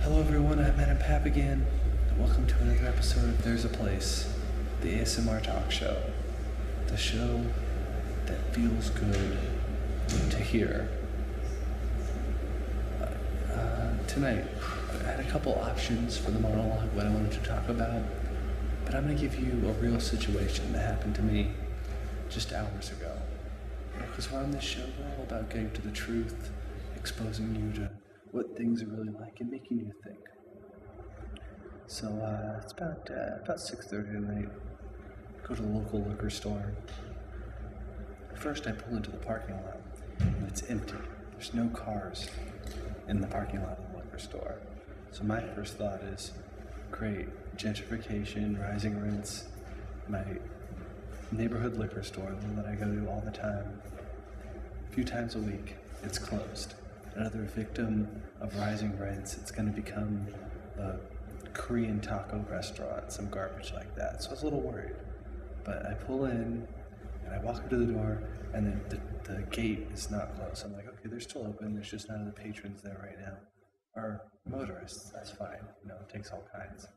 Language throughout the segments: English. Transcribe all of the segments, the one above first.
Hello everyone, I'm Adam Papagan, and welcome to another episode of There's a Place, the ASMR talk show. The show that feels good to hear. Tonight, I had a couple options for the monologue, what I wanted to talk about, but I'm going to give you a real situation that happened to me just hours ago. Because we're on this show, we're all about getting to the truth, exposing you to what things are really like and making you think. So it's about 6:30 tonight. Go to the local liquor store. First, I pull into the parking lot, and it's empty. There's no cars in the parking lot of the liquor store. So my first thought is, great, gentrification, rising rents. My neighborhood liquor store, the one that I go to all the time, a few times a week, it's closed. Another victim of rising rents. It's going to become a Korean taco restaurant, some garbage like that. So I was a little worried. But I pull in, and I walk up to the door, and then the gate is not closed. I'm like, okay, they're still open. There's just none of the patrons there right now. Or motorists, that's fine. It takes all kinds.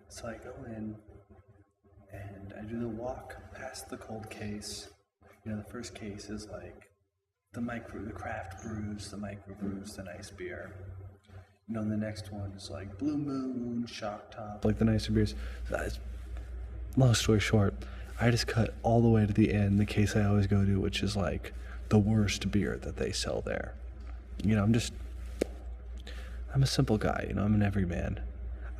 So I go in, and I do the walk past the cold case. The first case is like the craft brews, the micro brews, the nice beer. The next one is like Blue Moon, Shock Top, like the nicer beers. Long story short, I just cut all the way to the end, the case I always go to, which is like the worst beer that they sell there. I'm a simple guy, I'm an everyman.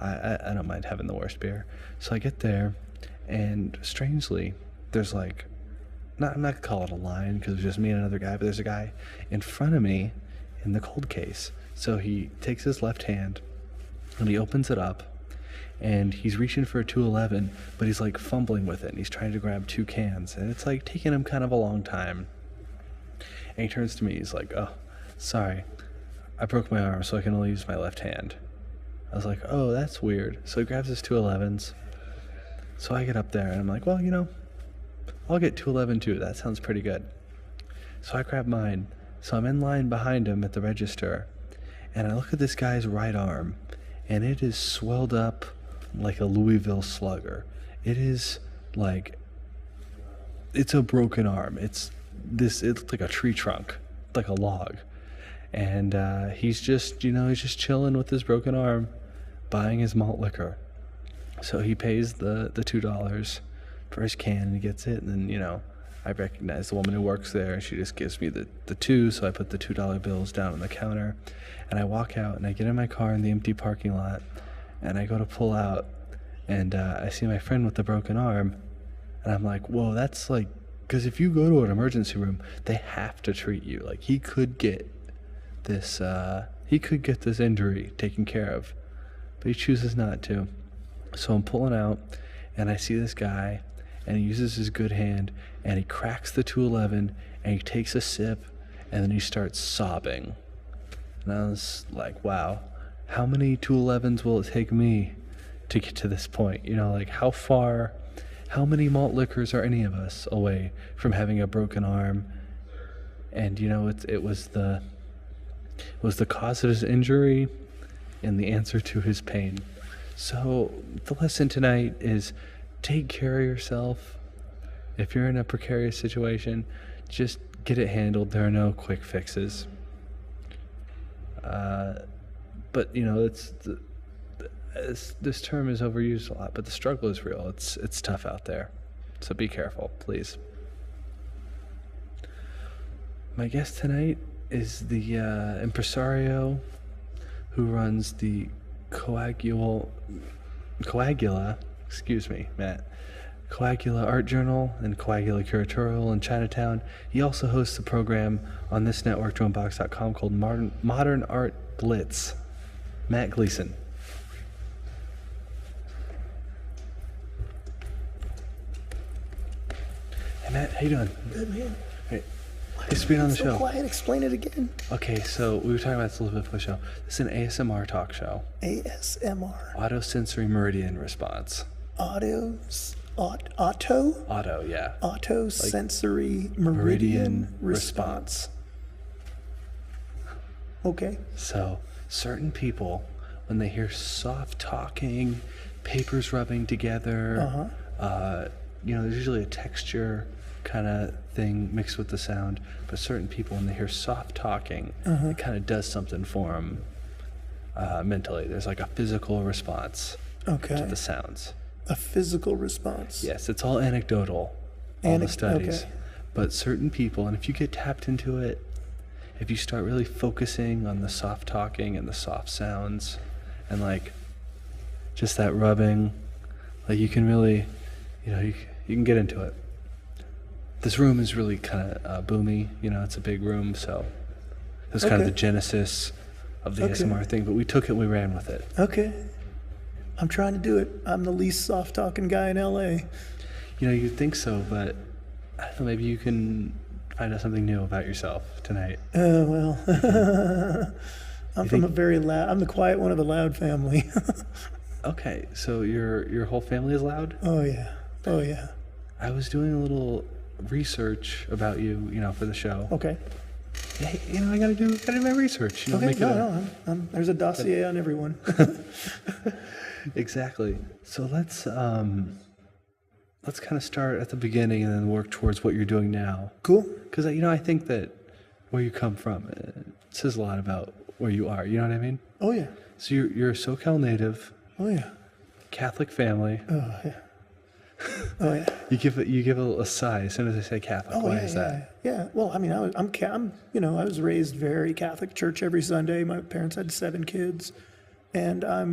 I don't mind having the worst beer. So I get there, and strangely, there's like, I'm not gonna call it a line because it's just me and another guy, but there's a guy in front of me in the cold case. So he takes his left hand and he opens it up, and he's reaching for a 211, but he's like fumbling with it, and he's trying to grab two cans, and it's like taking him kind of a long time. And he turns to me, he's like, "Oh, sorry, I broke my arm, so I can only use my left hand." I was like, "Oh, that's weird." So he grabs his 211s. So I get up there and I'm like, "Well, I'll get 211 too. That sounds pretty good." So I grab mine. So I'm in line behind him at the register, and I look at this guy's right arm, and it is swelled up like a Louisville Slugger. It is like, it's a broken arm. It looks like a tree trunk, like a log. And he's just chilling with his broken arm, buying his malt liquor. So he pays the $2 for his can, and he gets it, and then, I recognize the woman who works there, and she just gives me the two, so I put the $2 bills down on the counter, and I walk out, and I get in my car in the empty parking lot, and I go to pull out, and I see my friend with the broken arm, and I'm like, whoa, that's like, because if you go to an emergency room, they have to treat you. Like, he could get this injury taken care of, but he chooses not to. So I'm pulling out, and I see this guy, and he uses his good hand, and he cracks the 211, and he takes a sip, and then he starts sobbing. And I was like, wow, how many 211s will it take me to get to this point? Like, how many malt liquors are any of us away from having a broken arm? And it was the cause of his injury and the answer to his pain. So the lesson tonight is, take care of yourself. If you're in a precarious situation, just get it handled. There are no quick fixes. But this term is overused a lot, but the struggle is real. It's tough out there. So be careful, please. My guest tonight is the impresario who runs the Coagula, Coagula Art Journal and Coagula Curatorial in Chinatown. He also hosts a program on this network, dronebox.com, called Modern Art Blitz. Matt Gleason. Hey Matt, how you doing? Good, man. Hey, thanks for being on the show. Quiet. Explain it again. Okay, so we were talking about this a little bit before the show. This is an ASMR talk show. ASMR. Autosensory Meridian Response. Auto, yeah. Auto sensory meridian response. Okay. So certain people, when they hear soft talking, papers rubbing together, there's usually a texture kind of thing mixed with the sound. But certain people, when they hear soft talking, it kind of does something for them mentally. There's like a physical response to the sounds. A physical response. Yes, it's all anecdotal, all the studies. Okay. But certain people, and if you get tapped into it, if you start really focusing on the soft talking and the soft sounds and like just that rubbing, like you can really, you can get into it. This room is really kind of boomy, it's a big room, so it's kind of the genesis of the ASMR thing, but we took it and we ran with it. Okay. I'm trying to do it. I'm the least soft-talking guy in LA. You'd think so, but I don't know, maybe you can find out something new about yourself tonight. Well, I'm the quiet one of the loud family. Okay, so your whole family is loud? Oh yeah. I was doing a little research about you, for the show. Okay. Yeah, I gotta do my research. Okay, there's a dossier on everyone. Exactly. So let's kind of start at the beginning and then work towards what you're doing now. Cool. Because I think that where you come from says a lot about where you are. You know what I mean? Oh yeah. So you're a SoCal native. Oh yeah. Catholic family. Oh yeah. Oh yeah. You give a sigh as soon as I say Catholic. Why is that? Yeah. Well, I mean, I was raised very Catholic, church every Sunday. My parents had 7 kids, and I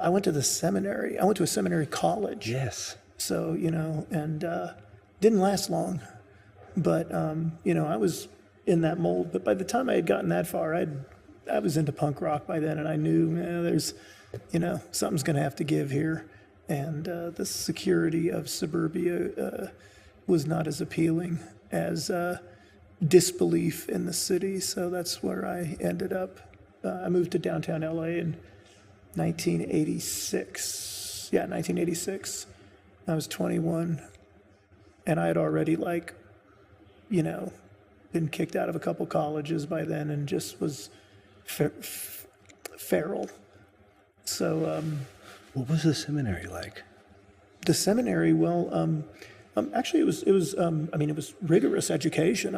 went to the seminary. I went to a seminary college. Yes. So, and didn't last long. But, I was in that mold. But by the time I had gotten that far, I was into punk rock by then, and I knew, there's, something's going to have to give here. And the security of suburbia was not as appealing as disbelief in the city. So that's where I ended up. I moved to downtown LA in 1986. Yeah, 1986. I was 21, and I had already been kicked out of a couple colleges by then, and just was feral. So, what was the seminary like? The seminary, actually, it was rigorous education.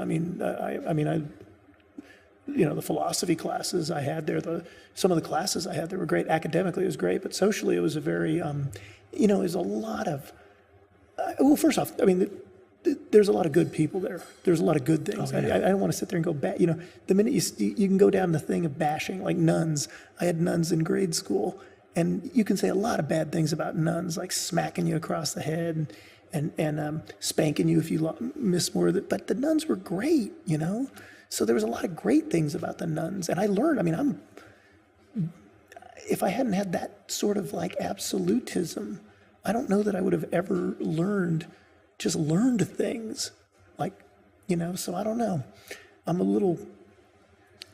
The philosophy classes I had there, some of the classes I had there were great. Academically, it was great, but socially, it was a very, there's a lot of, first off, there's a lot of good people there. There's a lot of good things. Oh, yeah. I don't want to sit there and go bad. The minute you can go down the thing of bashing, like nuns. I had nuns in grade school, and you can say a lot of bad things about nuns, like smacking you across the head and spanking you if you miss more of it. But the nuns were great, So there was a lot of great things about the nuns, and I learned. If I hadn't had that sort of absolutism, I don't know that I would have ever learned things, So I don't know.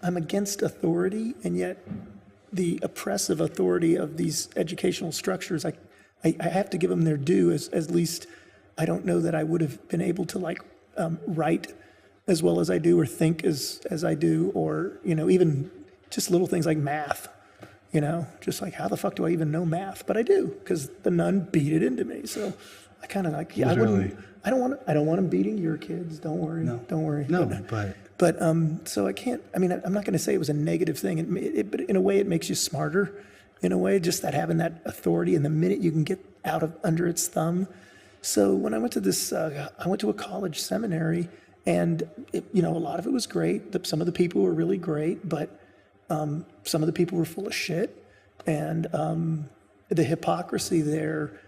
I'm against authority, and yet the oppressive authority of these educational structures, I have to give them their due. As least I don't know that I would have been able to write as well as I do, or think as I do, or even just little things like math. Just like, how the fuck do I even know math? But I do, because the nun beat it into me. So I kind of I don't want them beating your kids. Don't worry. No. Don't worry. No, but so I can't. I'm not going to say it was a negative thing. But in a way, it makes you smarter. In a way, just that having that authority, and the minute you can get out of under its thumb. So when I went to I went to a college seminary, and a lot of it was great. Some of the people were really great, but some of the people were full of shit, and the hypocrisy there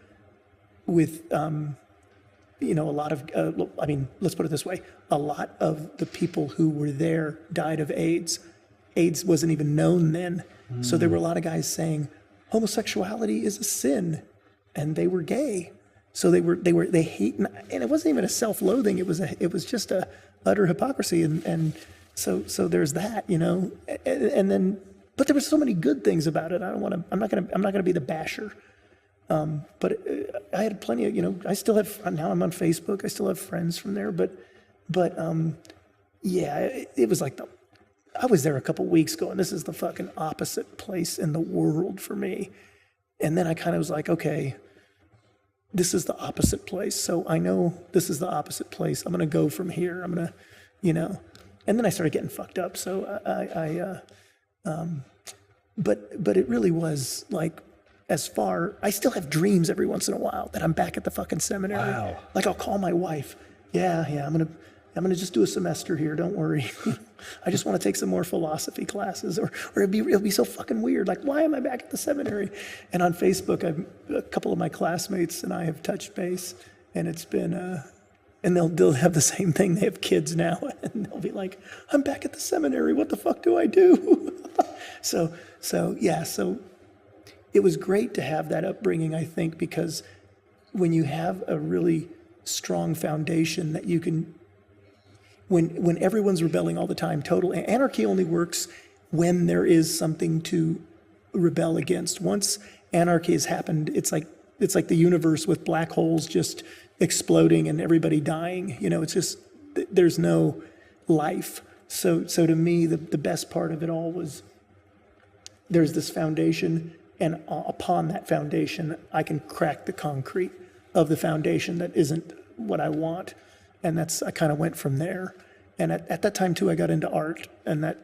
with a lot of let's put it this way: a lot of the people who were there died of AIDS. AIDS wasn't even known then, so there were a lot of guys saying homosexuality is a sin, and they were gay. So they hate, and it wasn't even a self-loathing. It was just a utter hypocrisy, and so there's that, and then, but there were so many good things about it. I'm not gonna be the basher, but I had plenty of, I still have, now I'm on Facebook. I still have friends from there, but yeah, it was like I was there a couple weeks going, this is the fucking opposite place in the world for me. And then I kind of was like, okay, this is the opposite place. So I know this is the opposite place. I'm going to go from here. I'm going to, and then I started getting fucked up. So but it really was like, I still have dreams every once in a while that I'm back at the fucking seminary. Wow. Like I'll call my wife. Yeah, I'm gonna just do a semester here. Don't worry. I just want to take some more philosophy classes, or it'll be so fucking weird. Like, why am I back at the seminary? And on Facebook, a couple of my classmates and I have touched base, and it's been and they'll have the same thing. They have kids now, and they'll be like, I'm back at the seminary. What the fuck do I do? So it was great to have that upbringing, I think, because when you have a really strong foundation that you can, when everyone's rebelling all the time, total anarchy only works when there is something to rebel against. Once anarchy has happened, it's like the universe with black holes just exploding and everybody dying. It's just, there's no life. So to me, the best part of it all was there's this foundation, and upon that foundation, I can crack the concrete of the foundation that isn't what I want. And I kind of went from there. And at that time, too, I got into art. And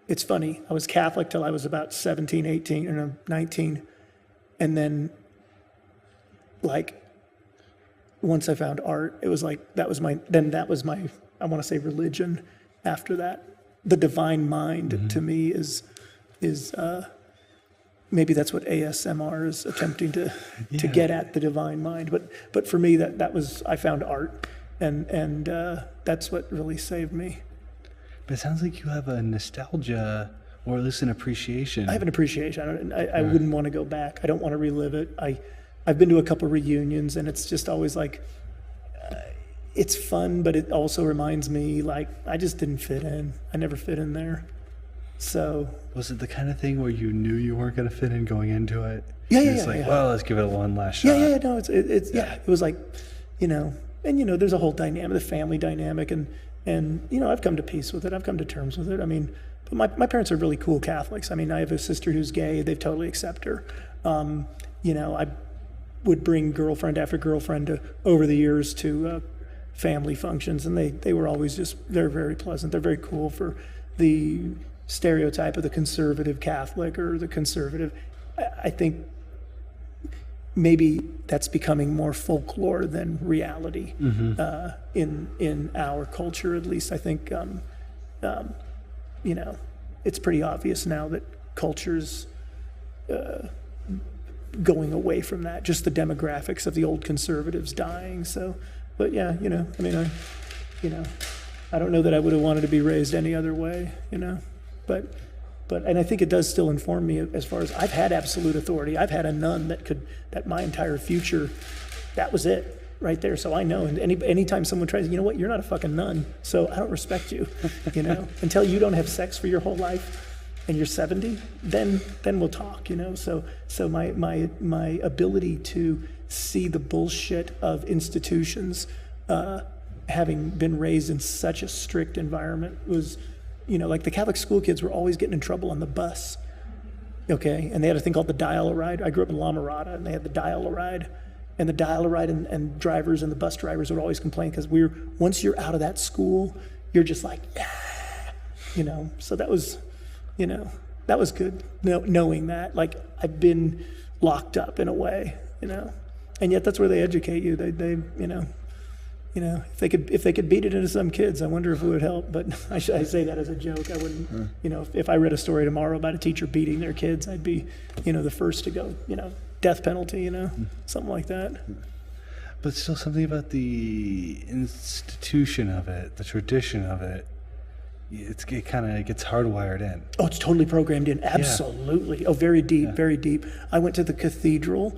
it's funny, I was Catholic till I was about 17, 18, or 19. And then, like, once I found art, it was like, that was my, I want to say religion after that. The divine mind to me is maybe that's what ASMR is attempting to get at, the divine mind. But for me, that was, I found art, and that's what really saved me. But it sounds like you have a nostalgia, or at least an appreciation. I have an appreciation. I wouldn't want to go back. I don't want to relive it. I've been to a couple reunions, and it's just always like, it's fun, but it also reminds me, like, I just didn't fit in. I never fit in there. So was it the kind of thing where you knew you weren't going to fit in going into it? It's well, let's give it one last shot. No, it was like, and there's a whole dynamic, the family dynamic, and I've come to peace with it. I've come to terms with it. I mean, but my parents are really cool Catholics. I mean, I have a sister who's gay. They've totally accept her. I would bring girlfriend after girlfriend over the years to family functions, and they were always they're very pleasant. They're very cool for the stereotype of the conservative Catholic or the conservative. I think maybe that's becoming more folklore than reality in our culture, at least. I think it's pretty obvious now that culture's going away from that, just the demographics of the old conservatives dying. So, but I don't know that I would have wanted to be raised any other way, but and I think it does still inform me as far as I've had absolute authority. I've had a nun that my entire future, that was it right there. So I know, and anytime someone tries, you know what, you're not a fucking nun, so I don't respect you, until you don't have sex for your whole life and you're 70, then we'll talk, So my ability to see the bullshit of institutions, having been raised in such a strict environment, was, like the Catholic school kids were always getting in trouble on the bus, okay? And they had a thing called the dial-a-ride. I grew up in La Mirada, and they had the dial-a-ride. And the dial-a-ride and drivers and the bus drivers would always complain because once you're out of that school, you're just like, yeah, So that was, that was good, knowing that. Like, I've been locked up in a way, and yet that's where they educate you. They if they could beat it into some kids, I wonder if it would help. But I say that as a joke. I wouldn't, if I read a story tomorrow about a teacher beating their kids, I'd be, the first to go, death penalty, something like that. But still, something about the institution of it, the tradition of it, it kind of gets hardwired in. Oh, it's totally programmed in. Absolutely. Yeah. Oh, very deep, very deep. I went to the cathedral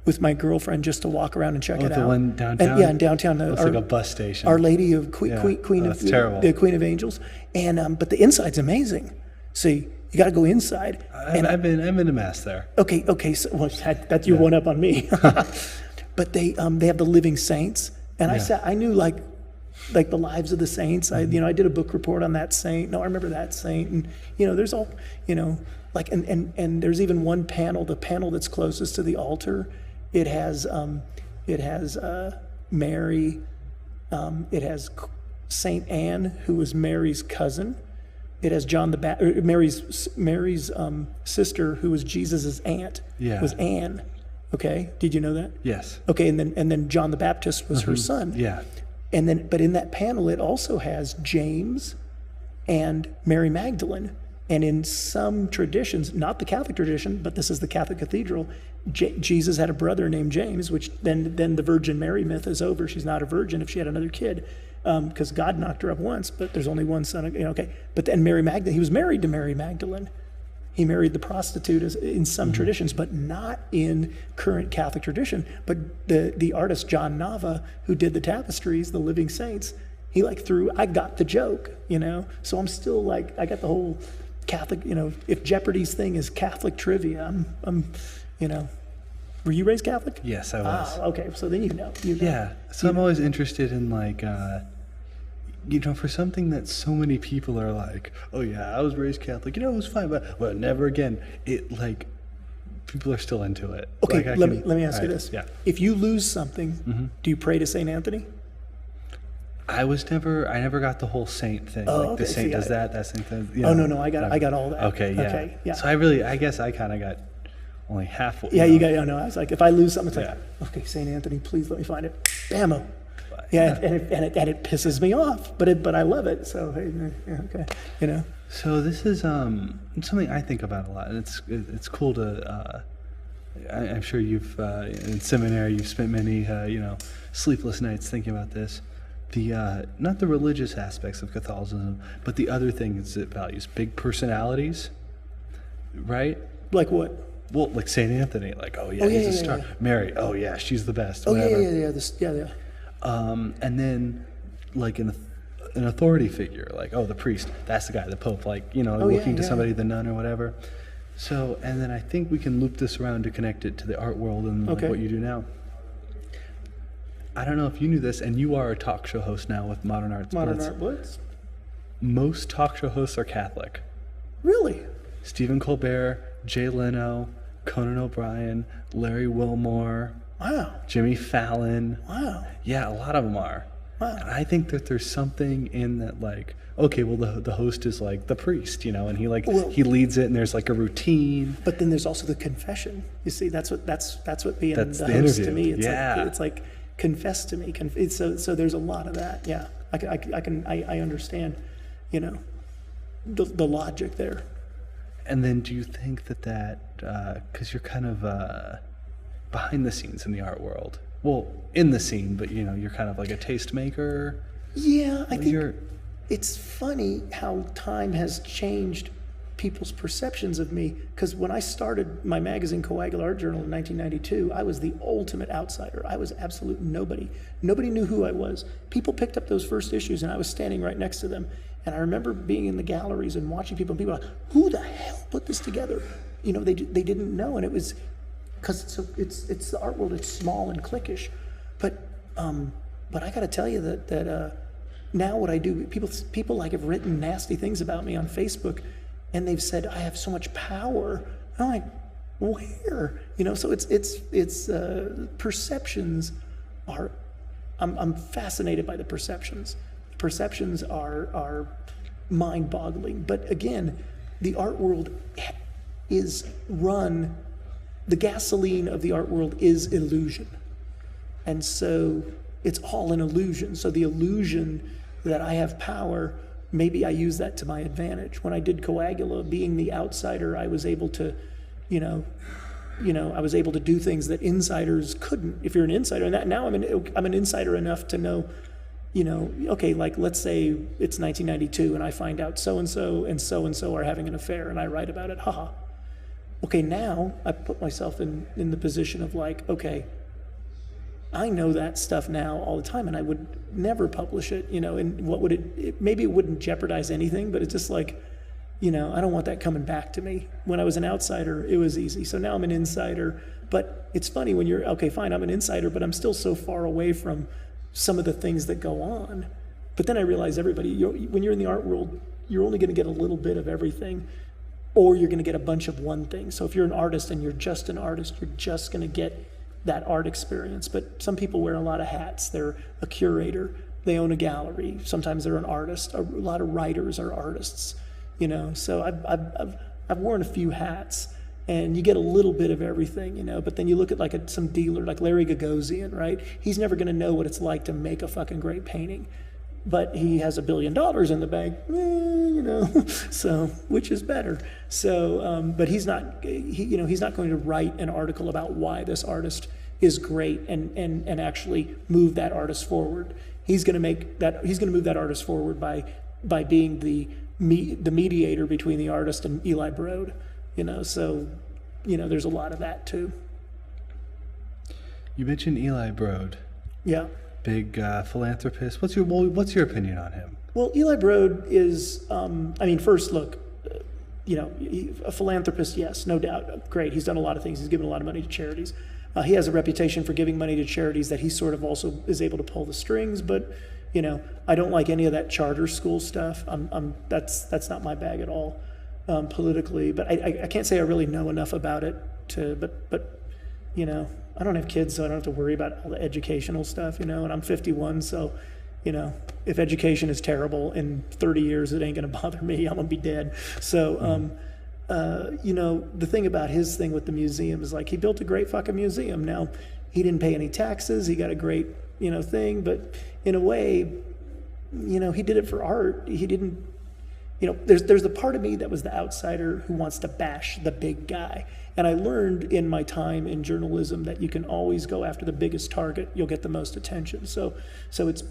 with my girlfriend just to walk around and check it out. The one downtown? And, in downtown. It's like a bus station. Our Lady of Queen of the Queen of Angels. And but the inside's amazing. So you got to go inside. I've been to mass there. Okay. So that you're one up on me. But they have the living saints, and I knew like like the lives of the saints. I did a book report on that saint. No, I remember that saint. And, there's all, like, and there's even one panel, the panel that's closest to the altar. It has Mary. It has Saint Anne, who was Mary's cousin. It has Mary's sister, who was Jesus's aunt. Yeah. Was Anne. Okay, did you know that? Yes. Okay, and then John the Baptist was her son. Yeah. And then, but in that panel, it also has James and Mary Magdalene. And in some traditions, not the Catholic tradition, but this is the Catholic cathedral, Jesus had a brother named James, which then the Virgin Mary myth is over. She's not a virgin if she had another kid, because God knocked her up once, but there's only one son. Okay, but then Mary Magdalene, he was married to Mary Magdalene. He married the prostitute in some traditions, but not in current Catholic tradition. But the artist John Nava, who did the tapestries, the Living Saints, he I got the joke, So I'm still like, I got the whole Catholic, if Jeopardy's thing is Catholic trivia, I'm were you raised Catholic? Yes, I was. Ah, okay, so then you know. Yeah, so I'm always interested in like, for something that so many people are like, oh yeah, I was raised Catholic, it was fine, but well, never again. It like, people are still into it. Okay, like, let me ask you this. Yeah. If you lose something, do you pray to Saint Anthony? I never got the whole saint thing. Oh, like okay. the saint does that saint does. Oh no, I got all that. Okay, yeah. Okay, yeah. So I guess I kind of got only half. Yeah, you got. No, I was like, if I lose something, it's like, okay, Saint Anthony, please let me find it. Bammo. Yeah, and it pisses me off, but I love it. So hey, okay, So this is something I think about a lot, and it's cool to. I'm sure you've in seminary you've spent many sleepless nights thinking about this. The not the religious aspects of Catholicism, but the other things it values. Big personalities, right? Like what? Well, like Saint Anthony, like he's a star. Yeah. Mary, she's the best. Oh whatever. yeah. And then like an authority figure, like the priest, that's the guy, the Pope, like looking to somebody, the nun or whatever. So, and then I think we can loop this around to connect it to the art world and like what you do now. I don't know if you knew this, and you are a talk show host now with Modern Art Blitz. Most talk show hosts are Catholic. Really? Stephen Colbert, Jay Leno, Conan O'Brien, Larry Wilmore. Wow. Jimmy Fallon. Wow. Yeah, a lot of them are. Wow. And I think that there's something in that, like, okay, well, the host is like the priest, and he he leads it, and there's like a routine. But then there's also the confession. You see, that's what being that's the host host interview. To me. It's like confess to me. So there's a lot of that. Yeah, I understand. The logic there. And then, do you think that because you're kind of behind the scenes in the art world? Well, in the scene, but you're kind of like a tastemaker. Yeah, I think it's funny how time has changed people's perceptions of me. Because when I started my magazine, Coagula Art Journal, in 1992, I was the ultimate outsider. I was absolute nobody. Nobody knew who I was. People picked up those first issues, and I was standing right next to them. And I remember being in the galleries and watching people, and people were like, who the hell put this together? They didn't know, and it was because it's the art world. It's small and cliquish, but I got to tell you that now what I do, people like have written nasty things about me on Facebook, and they've said I have so much power. I'm like, where? So it's perceptions are. I'm fascinated by the perceptions. Perceptions are mind-boggling. But again, the art world is run. The gasoline of the art world is illusion. And so it's all an illusion. So the illusion that I have power, maybe I use that to my advantage. When I did Coagula, being the outsider, I was able to, I was able to do things that insiders couldn't. If you're an insider, and now I'm an insider enough to know, okay, like let's say it's 1992 and I find out so-and-so and so-and-so are having an affair and I write about it, haha. Okay, now I put myself in the position of like, okay, I know that stuff now all the time, and I would never publish it, and what would maybe it wouldn't jeopardize anything, but it's just like, I don't want that coming back to me. When I was an outsider, it was easy. So now I'm an insider, but it's funny when you're, okay, fine, I'm an insider, but I'm still so far away from some of the things that go on. But then I realized when you're in the art world, you're only going to get a little bit of everything, or you're going to get a bunch of one thing. So if you're an artist and you're just an artist, you're just going to get that art experience. But some people wear a lot of hats. They're a curator. They own a gallery. Sometimes they're an artist. A lot of writers are artists, you know. So I've worn a few hats, and you get a little bit of everything, you know. But then you look at like some dealer, like Larry Gagosian, right? He's never going to know what it's like to make a fucking great painting, but he has $1 billion in the bank, you know. So which is better? So, but he's not going to write an article about why this artist is great and actually move that artist forward. He's going to move that artist forward by being the mediator between the artist and Eli Broad, you know. So, you know, there's a lot of that too. You mentioned Eli Broad. Yeah. Big philanthropist. What's your opinion on him? Well, Eli Broad is, first look, you know, a philanthropist, yes, no doubt, great. He's done a lot of things. He's given a lot of money to charities. He has a reputation for giving money to charities that he sort of also is able to pull the strings. But, you know, I don't like any of that charter school stuff. That's not my bag at all, politically. But I can't say I really know enough about it but you know, I don't have kids, so I don't have to worry about all the educational stuff, you know. And I'm 51, so, you know, if education is terrible in 30 years, it ain't gonna bother me. I'm gonna be dead. So, you know, the thing about his thing with the museum is like he built a great fucking museum. Now, he didn't pay any taxes. He got a great, you know, thing. But in a way, you know, he did it for art. He didn't, you know, there's the part of me that was the outsider who wants to bash the big guy. And I learned in my time in journalism that you can always go after the biggest target. You'll get the most attention. So it's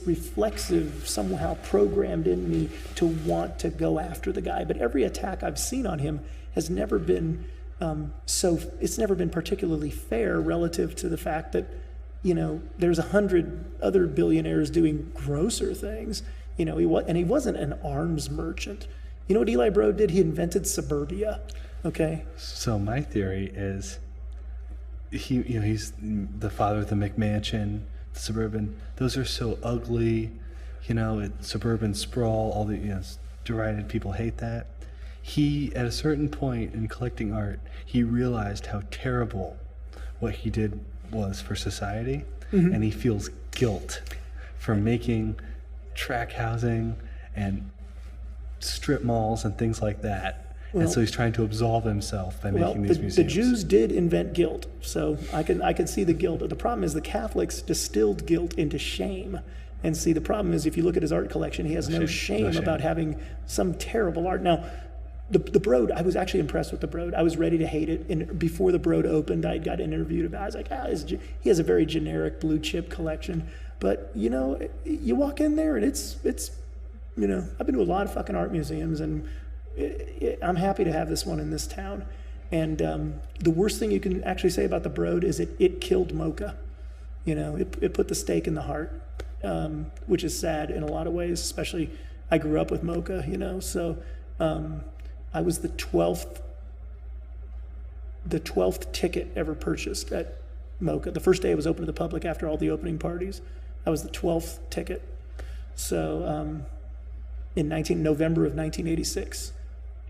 reflexive, somehow programmed in me to want to go after the guy. But every attack I've seen on him has never been it's never been particularly fair relative to the fact that, you know, there's 100 other billionaires doing grosser things. You know, he wasn't an arms merchant. You know what Eli Broad did? He invented suburbia. Okay. So my theory is he's the father of the McMansion, the suburban. Those are so ugly, you know, suburban sprawl, all the, you know, derided, people hate that. He, at a certain point in collecting art, he realized how terrible what he did was for society, and he feels guilt for making track housing and strip malls and things like that. Well, and so he's trying to absolve himself by making these museums. The Jews did invent guilt, so I can see the guilt. The problem is the Catholics distilled guilt into shame. And see, the problem is if you look at his art collection, he has no shame about having some terrible art. Now, the Broad, I was actually impressed with the Broad. I was ready to hate it. And before the Broad opened, I got interviewed about it. I was like, he has a very generic blue chip collection. But, you know, you walk in there and it's you know, I've been to a lot of fucking art museums, and I'm happy to have this one in this town. And the worst thing you can actually say about the Broad is it killed Mocha. You know, it put the stake in the heart, which is sad in a lot of ways, especially I grew up with Mocha, you know. So I was the 12th ticket ever purchased at Mocha. The first day it was open to the public after all the opening parties. I was the 12th ticket. So in November of 1986.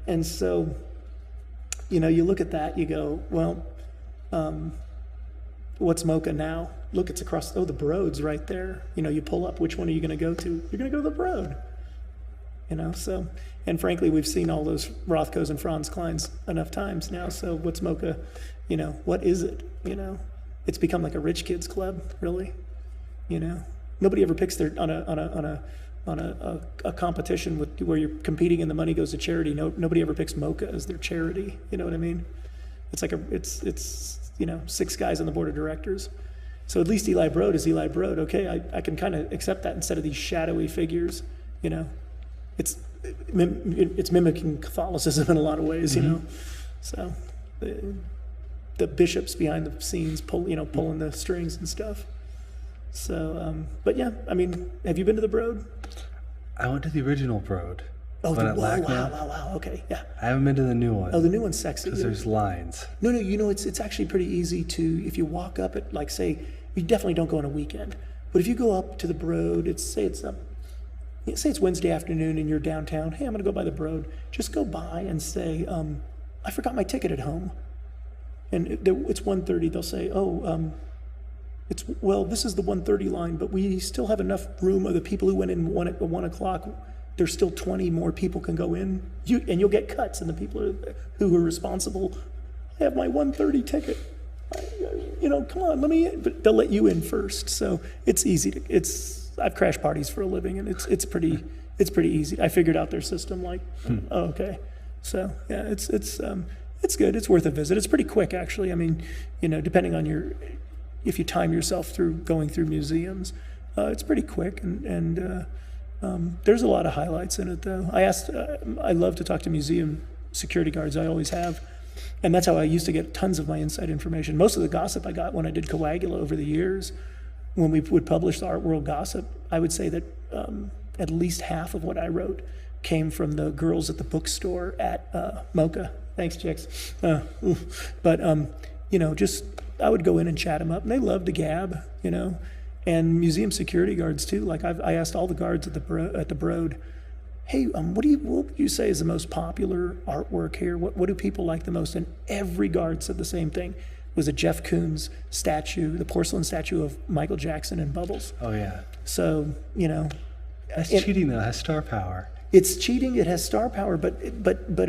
And so, you know, you look at that, you go, well, what's Mocha now? Look, it's across, the Broad's right there. You know, you pull up, which one are you going to go to? You're going to go to the Broad. You know, so, and frankly, we've seen all those Rothkos and Franz Kleins enough times now. So what's Mocha? You know, what is it? You know, it's become like a rich kids club, really. You know, nobody ever picks their on a competition where you're competing and the money goes to charity. Nobody ever picks Mocha as their charity. You know what I mean? It's like it's you know, 6 guys on the board of directors. So at least Eli Broad is Eli Broad. Okay, I can kind of accept that instead of these shadowy figures. You know, it's mimicking Catholicism in a lot of ways. You know, so the bishops behind the scenes pulling the strings and stuff. So, but yeah, I mean, have you been to the Broad? I went to the original Broad. Oh, wow, okay, yeah. I haven't been to the new one. Oh, the new one's sexy. Because there's lines. No, you know, it's actually pretty easy to, if you walk up at, like, say, you definitely don't go on a weekend, But if you go up to the Broad, say it's Wednesday afternoon and you're downtown. Hey, I'm going to go by the Broad. Just go by and say, I forgot my ticket at home. And it's 1:30. They'll say, this is the 1:30 line, but we still have enough room of the people who went in at 1 o'clock. There's still 20 more people can go in. And you'll get cuts, and the people who are responsible, I have my 1:30 ticket. Come on, let me in. But they'll let you in first. So it's easy. I've crashed parties for a living, and it's pretty easy. I figured out their system. Okay. So yeah, it's good. It's worth a visit. It's pretty quick, actually. I mean, depending on if you time yourself through going through museums, it's pretty quick, and there's a lot of highlights in it, though. I love to talk to museum security guards. I always have. And that's how I used to get tons of my inside information. Most of the gossip I got when I did Coagula over the years, when we would publish the Art World Gossip, I would say that at least half of what I wrote came from the girls at the bookstore at Mocha. Thanks, chicks. But I would go in and chat them up, and they loved to gab, And museum security guards too. Like I asked all the guards at the Broad, hey, what would you say is the most popular artwork here? What do people like the most? And every guard said the same thing. It was a Jeff Koons statue, the porcelain statue of Michael Jackson and Bubbles. Oh yeah. So that's cheating though. It has star power. It's cheating. It has star power, but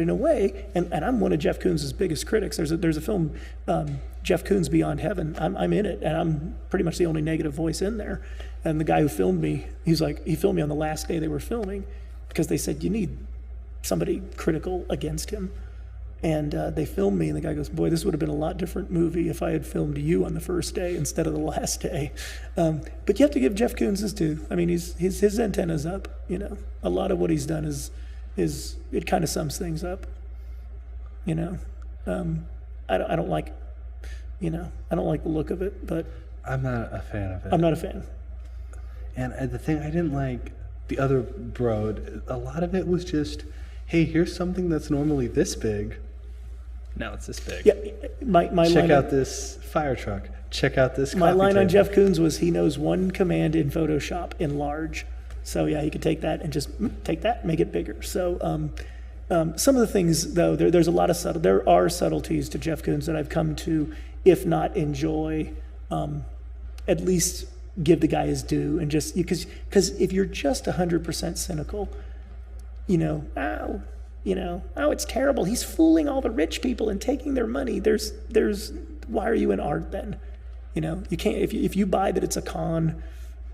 in a way, and I'm one of Jeff Koons' biggest critics. There's a film, Jeff Koons Beyond Heaven. I'm in it, and I'm pretty much the only negative voice in there. And the guy who filmed me, he filmed me on the last day they were filming, because they said you need somebody critical against him. And they filmed me, and the guy goes, boy, this would have been a lot different movie if I had filmed you on the first day instead of the last day. But you have to give Jeff Koons his due. I mean, his antenna's up. A lot of what he's done is it kind of sums things up. I don't like the look of it, but I'm not a fan of it. I'm not a fan. And the thing I didn't like, the other Broad, a lot of it was just, hey, here's something that's normally this big. Now it's this big. Yeah, my check out this fire truck. Check out this. My line table. on Jeff Koons was he knows one command in Photoshop: enlarge. So yeah, he could take that and just take that, make it bigger. So some of the things though, there are subtleties to Jeff Koons that I've come to, if not enjoy, at least give the guy his due, and just because if you're just 100% cynical, it's terrible. He's fooling all the rich people and taking their money. There's why are you in art then? You can't if you buy that it's a con.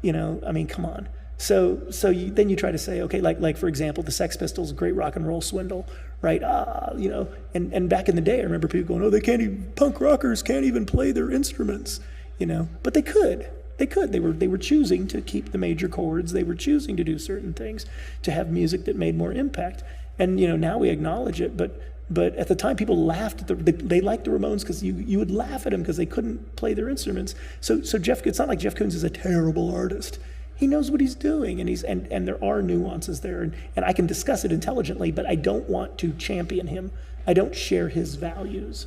Come on. So then you try to say, okay, like for example, the Sex Pistols, great rock and roll swindle, right? And back in the day, I remember people going, punk rockers can't even play their instruments, but they could. They were choosing to keep the major chords. They were choosing to do certain things to have music that made more impact. And now we acknowledge it, but at the time people laughed at they liked the Ramones because you would laugh at them because they couldn't play their instruments. So it's not like Jeff Koons is a terrible artist. He knows what he's doing, and there are nuances there, and I can discuss it intelligently, but I don't want to champion him. I don't share his values.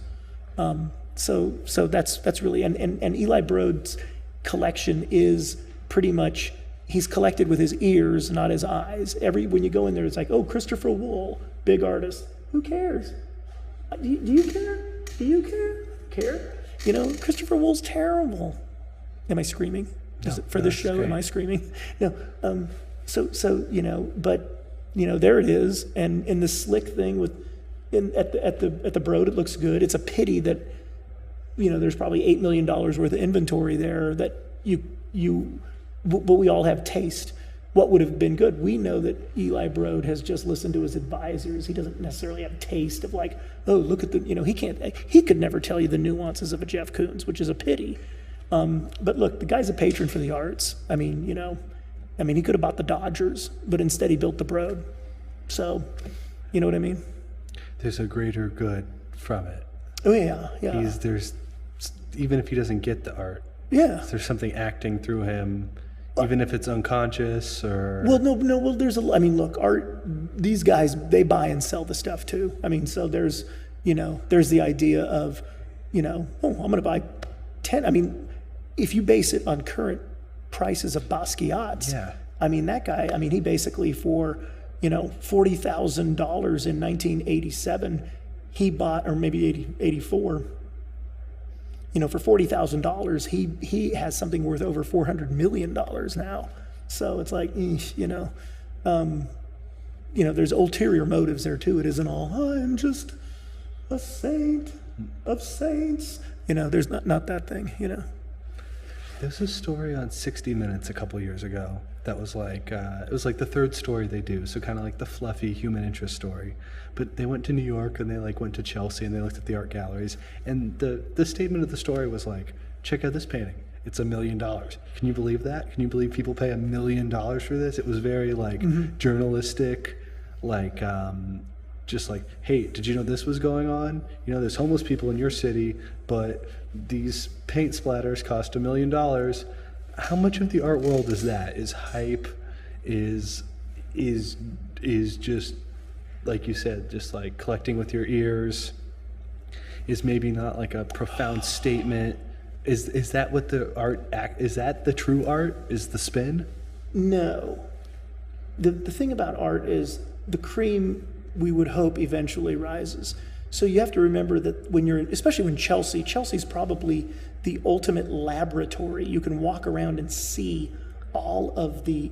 So that's really and Eli Broad's collection is pretty much, he's collected with his ears, not his eyes. When you go in there, it's like, oh, Christopher Wool, big artist. Who cares? Do you care? Do you care? Christopher Wool's terrible. Am I screaming? Is it for the show? Great. Am I screaming? No. But there it is. And in the slick thing at the Broad, it looks good. It's a pity that there's probably $8 million worth of inventory there that but we all have taste. What would have been good? We know that Eli Broad has just listened to his advisors. He doesn't necessarily have taste of like, oh, look at he could never tell you the nuances of a Jeff Koons, which is a pity. But look, the guy's a patron for the arts. He could have bought the Dodgers, but instead he built the Broad. So, you know what I mean? There's a greater good from it. Oh yeah. Even if he doesn't get the art, there's something acting through him, even if it's unconscious or. Look, art. These guys, they buy and sell the stuff too. So there's the idea of, I'm going to buy 10. If you base it on current prices of Basquiat's. Yeah. I mean, that guy, I mean, he basically for, $40,000 in 1987, he bought, or maybe 84, for $40,000, he has something worth over $400 million now. So it's like, there's ulterior motives there too. It isn't all, I'm just a saint of saints. There's not that thing, There's a story on 60 Minutes a couple years ago that was like, it was like the third story they do, so kind of like the fluffy human interest story. But they went to New York and they went to Chelsea and they looked at the art galleries. And the statement of the story was like, check out this painting. It's $1 million. Can you believe that? Can you believe people pay $1 million for this? It was very journalistic, just like, hey, did you know this was going on? There's homeless people in your city, but these paint splatters cost $1 million. How much of the art world is that? Is hype? Is just, like you said, just like collecting with your ears? Is maybe not like a profound statement? Is that what the art is that the true art? Is the spin? No. The thing about art is the cream, we would hope, eventually rises. So you have to remember that especially when Chelsea's probably the ultimate laboratory. You can walk around and see all of the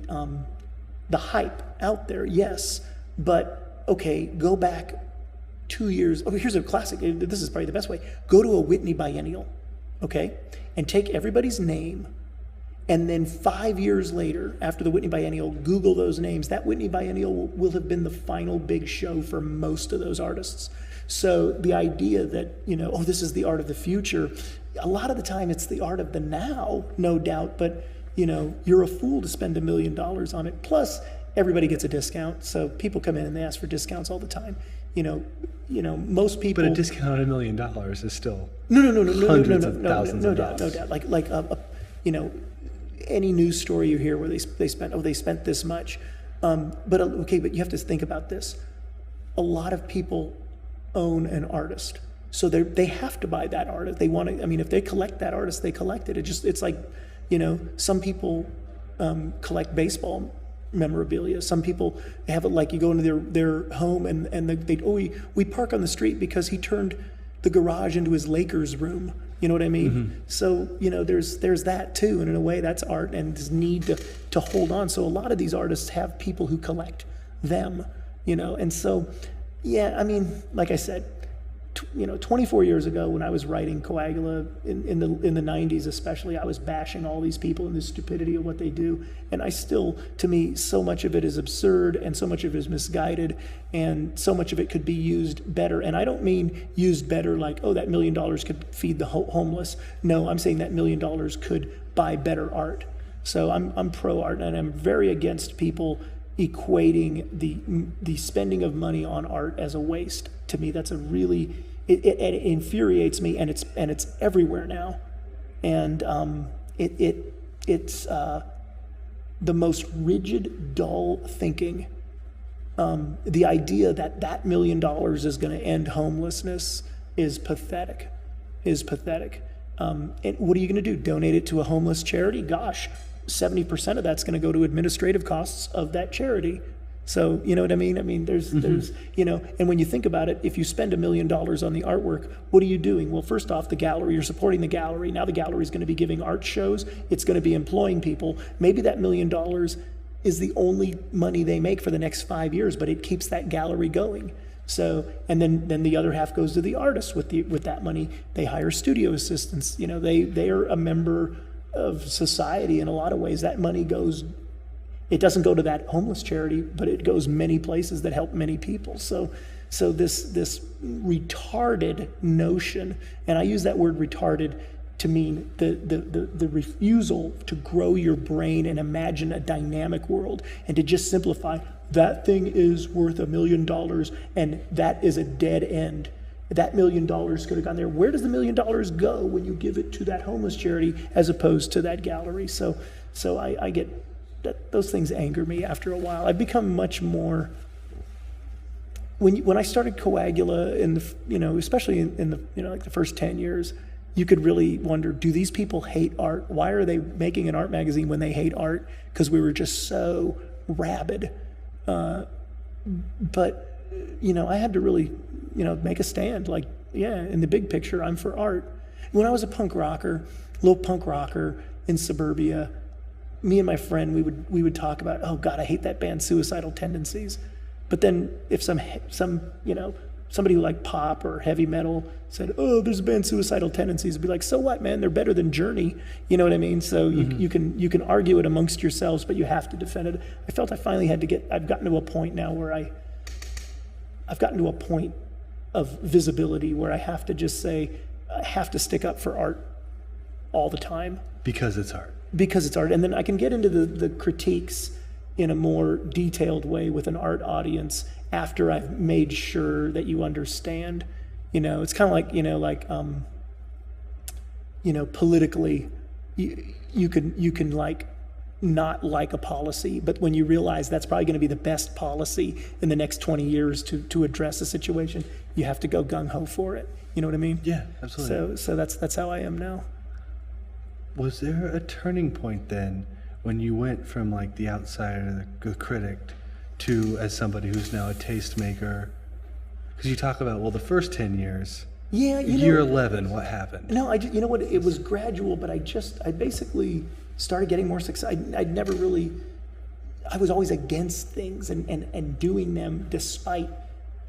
hype out there, yes. But okay, go back 2 years. Oh, here's a classic. This is probably the best way. Go to a Whitney biennial, okay, and take everybody's name. And then 5 years later, after the Whitney Biennial, Google those names. That Whitney Biennial will have been the final big show for most of those artists. So the idea that, this is the art of the future, a lot of the time it's the art of the now, no doubt, but, you're a fool to spend $1 million on it. Plus, everybody gets a discount. So people come in and they ask for discounts all the time. Most people. But a discount on $1 million is still hundreds of thousands of dollars. No doubt. Like any news story you hear where they spent this much. But you have to think about this. A lot of people own an artist, so they have to buy that artist. They want to. I mean, if they collect that artist, they collect it. It's like, some people collect baseball memorabilia. Some people have it like you go into their home and we park on the street because he turned the garage into his Lakers room. You know what I mean? Mm-hmm. So, there's that too. And in a way that's art and this need to hold on. So a lot of these artists have people who collect them, and so, yeah, I mean, like I said, 24 years ago when I was writing Coagula in the 90s especially, I was bashing all these people and the stupidity of what they do. And I still, to me, so much of it is absurd and so much of it is misguided and so much of it could be used better. And I don't mean used better like, that $1 million could feed the homeless. No, I'm saying that $1 million could buy better art. So I'm pro art and I'm very against people equating the spending of money on art as a waste. To me, that's it infuriates me, and it's everywhere now, and it's the most rigid, dull thinking. The idea that $1 million is going to end homelessness is pathetic. And what are you going to do? Donate it to a homeless charity? Gosh, 70% of that's going to go to administrative costs of that charity. So, you know what I mean? I mean, there's, and when you think about it, if you spend $1 million on the artwork, what are you doing? Well, first off, the gallery, you're supporting the gallery. Now the gallery is going to be giving art shows. It's going to be employing people. Maybe that $1 million is the only money they make for the next 5 years, but it keeps that gallery going. So, and then the other half goes to the artists with that money. They hire studio assistants. They are a member of society in a lot of ways. That money goes. It doesn't go to that homeless charity, but it goes many places that help many people. So this retarded notion, and I use that word retarded to mean the refusal to grow your brain and imagine a dynamic world, and to just simplify, that thing is worth $1 million and that is a dead end. That $1 million could have gone there. Where does the $1 million go when you give it to that homeless charity as opposed to that gallery? So I get that. Those things anger me after a while. I've become much more. When I started Coagula especially in the like the first 10 years, you could really wonder, do these people hate art? Why are they making an art magazine when they hate art? Because we were just so rabid. But, I had to really, make a stand. Like, yeah, in the big picture, I'm for art. When I was a little punk rocker in suburbia, me and my friend, we would talk about, oh God, I hate that band, Suicidal Tendencies. But then if somebody who liked pop or heavy metal said, oh, there's a band, Suicidal Tendencies, I'd be like, so what, man? They're better than Journey. You know what I mean? So you can argue it amongst yourselves, but you have to defend it. I felt I finally had to I've gotten to a point now where I've gotten to a point of visibility where I have to just say, I have to stick up for art all the time. Because it's art. Because it's art. And then I can get into the critiques in a more detailed way with an art audience after I've made sure that you understand. It's kind of like, politically, you can like not like a policy, but when you realize that's probably going to be the best policy in the next 20 years to address a situation, you have to go gung-ho for it. You know what I mean? Yeah, absolutely. So that's how I am now. Was there a turning point then when you went from like the outsider, the critic, to as somebody who's now a tastemaker? Because you talk about, the first 10 years. Yeah, year 11, what happened? No, you know what? It was gradual, but I basically started getting more success. I'd never really, I was always against things and doing them despite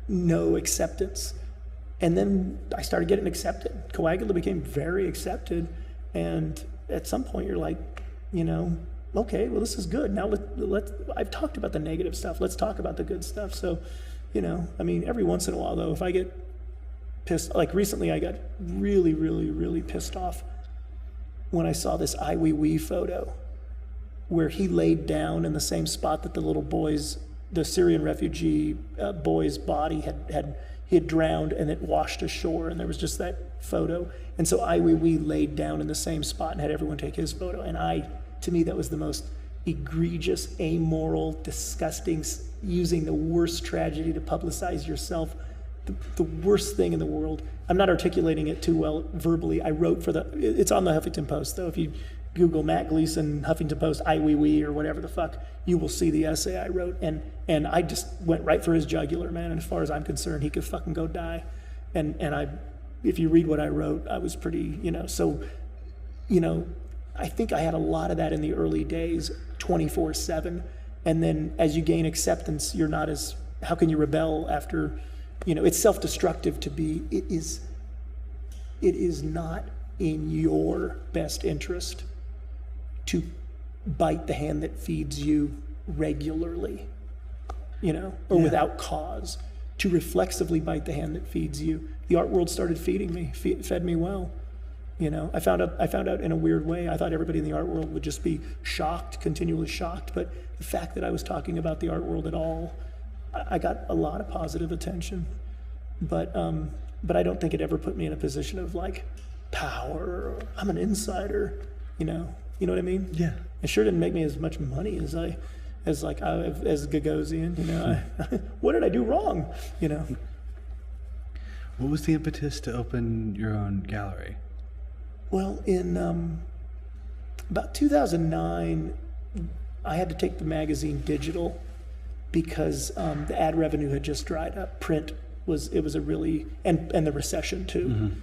no acceptance. And then I started getting accepted. Coagula became very accepted. And at some point you're like, okay, well, this is good. Now I've talked about the negative stuff. Let's talk about the good stuff. So, every once in a while though, if I get pissed, like recently I got really, really, really pissed off when I saw this Ai Weiwei photo where he laid down in the same spot that the Syrian refugee boy's body he had drowned and it washed ashore, and there was just that photo. And so Ai Weiwei laid down in the same spot and had everyone take his photo. And to me, that was the most egregious, amoral, disgusting, using the worst tragedy to publicize yourself, the worst thing in the world. I'm not articulating it too well verbally. I wrote it's on the Huffington Post, though. If you Google Matt Gleason, Huffington Post, Ai Weiwei, or whatever the fuck, you will see the essay I wrote. And I just went right for his jugular, man. And as far as I'm concerned, he could fucking go die. And if you read what I wrote, I was pretty, I think I had a lot of that in the early days, 24/7. And then as you gain acceptance, you're not how can you rebel after, it's self-destructive to be, it is not in your best interest to bite the hand that feeds you regularly, or without cause, to reflexively bite the hand that feeds you. The art world started feeding me, fed me well. I found out in a weird way. I thought everybody in the art world would just be shocked, continually shocked. But the fact that I was talking about the art world at all, I got a lot of positive attention. But I don't think it ever put me in a position of like power, or I'm an insider. You know what I mean? Yeah. It sure didn't make me as much money as Gagosian. What did I do wrong? What was the impetus to open your own gallery? Well, in about 2009, I had to take the magazine digital because the ad revenue had just dried up. Print was a really, and the recession too. Mm-hmm.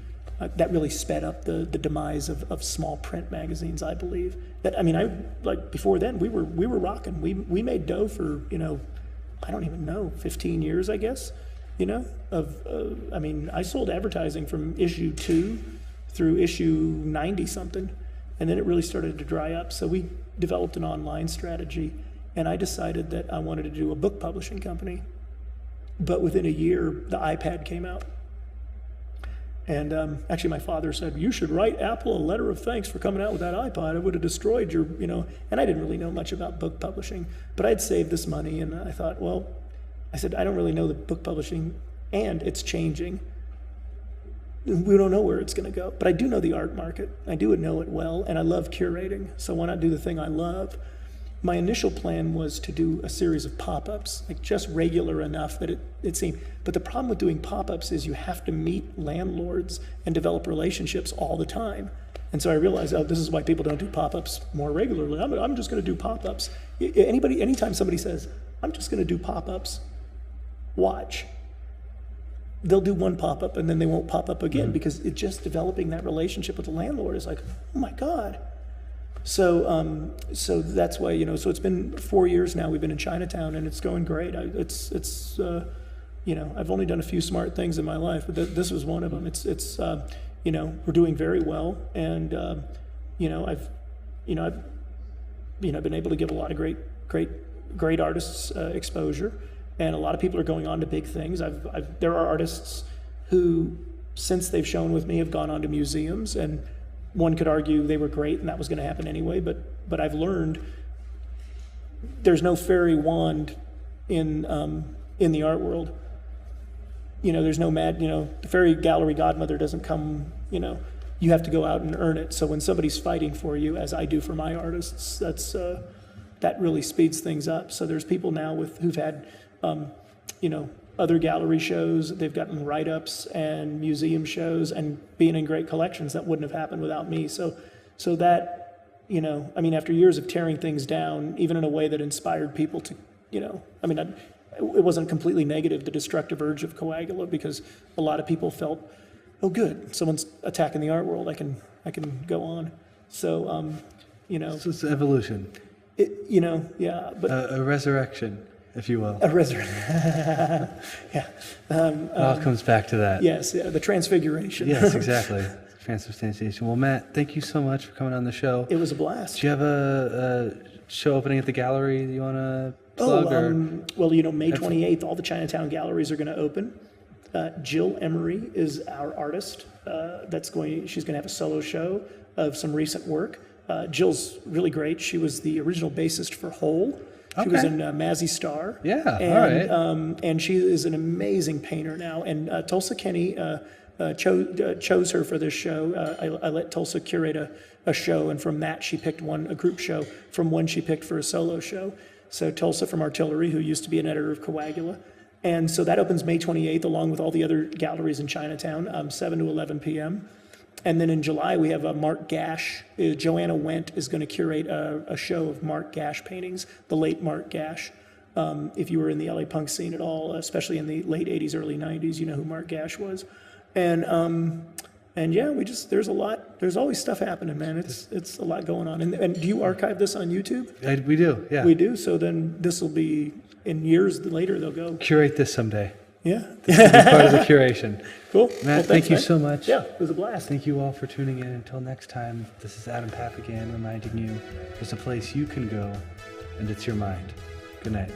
That really sped up the demise of small print magazines, I believe. Before then we were rocking. We made dough for I don't even know, 15 years, I guess. I sold advertising from issue 2 through issue 90 something, and then it really started to dry up. So we developed an online strategy, and I decided that I wanted to do a book publishing company. But within a year, the iPad came out. And actually my father said, you should write Apple a letter of thanks for coming out with that iPod. It would have destroyed your, and I didn't really know much about book publishing, but I'd saved this money, and I thought, I said, I don't really know the book publishing, and it's changing. We don't know where it's going to go, but I do know the art market. I do know it well, and I love curating, so why not do the thing I love? my initial plan was to do a series of pop-ups, like just regular enough that it seemed. But the problem with doing pop-ups is you have to meet landlords and develop relationships all the time. And so I realized, this is why people don't do pop-ups more regularly. I'm just going to do pop-ups. Anytime somebody says, I'm just going to do pop-ups, watch. They'll do one pop-up and then they won't pop up again because it's just developing that relationship with the landlord is like, oh my God. So that's why, so it's been 4 years now. We've been in Chinatown and it's going great. I've only done a few smart things in my life, but this was one of them. We're doing very well. And, I've been able to give a lot of great artists exposure. And a lot of people are going on to big things. There are artists who, since they've shown with me, have gone on to museums, and one could argue they were great and that was going to happen anyway, but I've learned there's no fairy wand in the art world. There's no the fairy gallery godmother doesn't come, you have to go out and earn it. So when somebody's fighting for you, as I do for my artists, that really speeds things up. So there's people now who've had, other gallery shows. They've gotten write-ups and museum shows and being in great collections that wouldn't have happened without me. So that, after years of tearing things down, even in a way that inspired people to, it wasn't completely negative, the destructive urge of Coagula, because a lot of people felt, oh, good, someone's attacking the art world. I can go on. So, So it's evolution. Yeah. But a resurrection, if you will. A resurrection. Yeah. It all comes back to that. Yes, yeah, the transfiguration. Yes, exactly. Transubstantiation. Well, Matt, thank you so much for coming on the show. It was a blast. Do you have a show opening at the gallery that you want to plug? May 28th, all the Chinatown galleries are going to open. Jill Emery is our artist. She's going to have a solo show of some recent work. Jill's really great. She was the original bassist for Hole. She was in Mazzy Star. Yeah, and, all right. And she is an amazing painter now. And Tulsa Kenny chose her for this show. I let Tulsa curate a show, and from that she picked a group show from one she picked for a solo show. So Tulsa from Artillery, who used to be an editor of Coagula. And so that opens May 28th, along with all the other galleries in Chinatown, 7 to 11 p.m. And then in July, we have Mark Gash. Joanna Wendt is going to curate a show of Mark Gash paintings, the late Mark Gash. If you were in the LA punk scene at all, especially in the late 80s, early 90s, you know who Mark Gash was. And yeah, there's a lot. There's always stuff happening, man. It's a lot going on. And do you archive this on YouTube? We do, yeah. We do. So then this will be, in years later, they'll go. Curate this someday. Yeah. This will be part of the curation. Cool. Matt, thank you so much. Yeah, it was a blast. Thank you all for tuning in. Until next time, this is Adam Papagan reminding you there's a place you can go, and it's your mind. Good night.